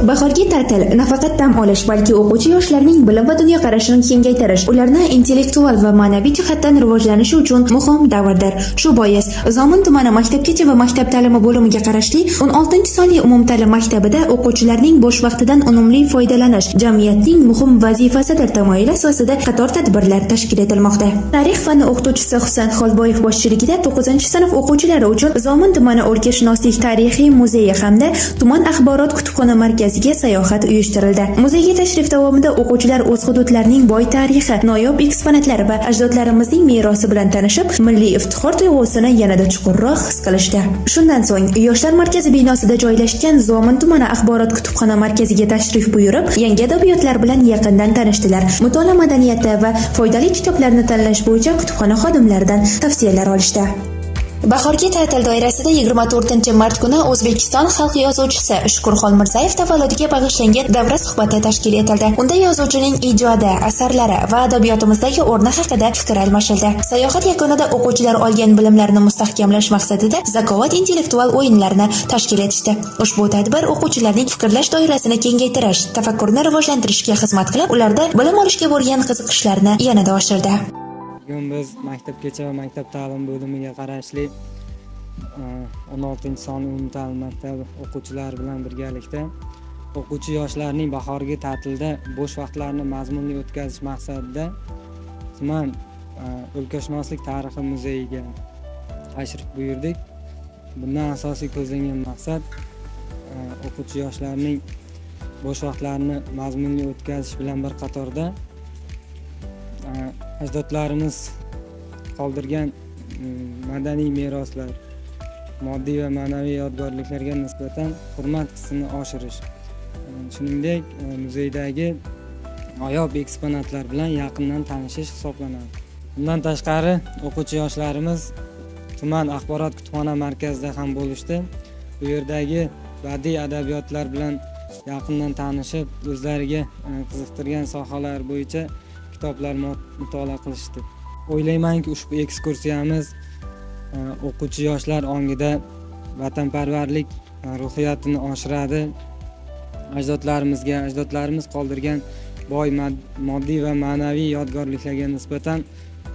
Bahorgi ta'til nafaqat dam olish, balki o'quvchi yoshlarning bilim va dunyoqarashini kengaytirish, ularni intellektual va ma'naviy jihatdan rivojlanishi uchun muhim davrdir. Shu bois, Zomin tumani maktabgacha va maktab ta'limi bo'limiga qarashli 16-sonli umumta'lim maktabida o'quvchilarning bo'sh vaqtidan unumli foydalanish jamiyatning muhim vazifasidir tamoyili asosida qator tadbirlar tashkil etilmoqda. Tarix fani o'qituvchisi Husan Xolboyev boshchiligida 9-sinf o'quvchilari uchun Zomin tumani o'lkashunoslik tarixiy muzeyi hamda tuman axborot kutubxona markaziga sayohat uyushtirildi. Muzeyga tashrif davomida o'quvchilar o'z hududlarining boy tarixi, noyob eksponatlari va ajdodlarimizning merosi bilan tanishib, milliy iftixor tuyg'usini yanada chuqurroq his qilishdi. Shundan so'ng, Yoshlar markazi binosida joylashgan Zomin tumani axborot kutubxona markaziga tashrif buyurib, yangi adabiyotlar bilan yaqindan tanishdilar. Mutolaa madaniyati va foydali kitoblarni tanlash bo'yicha kutubxona xodimlaridan tavsiyalar olishdi. Bahorgi ta'til doirasida 24-mart kuni O'zbekiston xalq yozuvchisi Shukurxon Mirzayev tavalludiga bag'ishlangan davra suhbati tashkil etildi. Unda yozuvchining ijodi, asarlari va adabiyotimizdagi o'rni haqida fikr almashildi. Sayohat yakunida o'quvchilar olgan bilimlarini mustahkamlash maqsadida zakovat intellektual o'yinlarini tashkil etishdi. Ushbu tadbir o'quvchilarning fikrlash doirasini kengaytirish, tafakkurni rivojlantirishga xizmat qilib, ularda bilim olishga bo'lgan qiziqishlarini yanada oshirdi. Bugun biz maktabgacha va maktab ta'lim bo'limiga qarashli 16-son umumta'lim maktabi o'quvchilari bilan birgalikda o'quvchi yoshlarning bahorgi ta'tilda bo'sh vaqtlarini mazmunli o'tkazish maqsadida tuman o'lkashunoslik tarixi muzeyiga tashrif buyurdik. Bundan asosiy ko'zlangan maqsad o'quvchi yoshlarning bo'sh vaqtlarini mazmunli o'tkazish bilan bir qatorda ajdodlarimiz qoldirgan madaniy meroslar, moddiy va ma'naviy yodgorliklarga nisbatan hurmat hissini oshirish. Shuningdek, muzeydagi noyob eksponatlar bilan yaqindan tanishish hisoblanadi. Bundan tashqari, o'quvchi yoshlarimiz tuman axborot kutubxona markazida ham bo'lishdi. Bu yerdagi badiiy adabiyotlar bilan yaqindan tanishib, o'zlariga qiziqtirgan sohalar bo'yicha kitoblar mutolaa qilishdi. O'ylaymanki, ushbu ekskursiyamiz o'quvchi yoshlar ongida vatanparvarlik ruhiyatini oshiradi. Ajdodlarimiz qoldirgan boy moddiy va ma'naviy yodgorliklarga nisbatan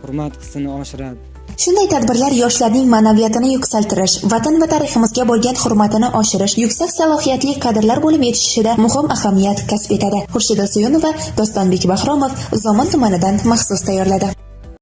hurmat hissini oshiradi. Shunday tadbirlar yoshlarning ma'naviyatini yuksaltirish, vatan va tariximizga bo'lgan hurmatini oshirish, yuksak salohiyatli kadrlar bo'lib yetishishida muhim ahamiyat kasb etadi. Xurshida Suyunova, Dostonbek Bahromov Zomin tumanidan maxsus tayyorladi.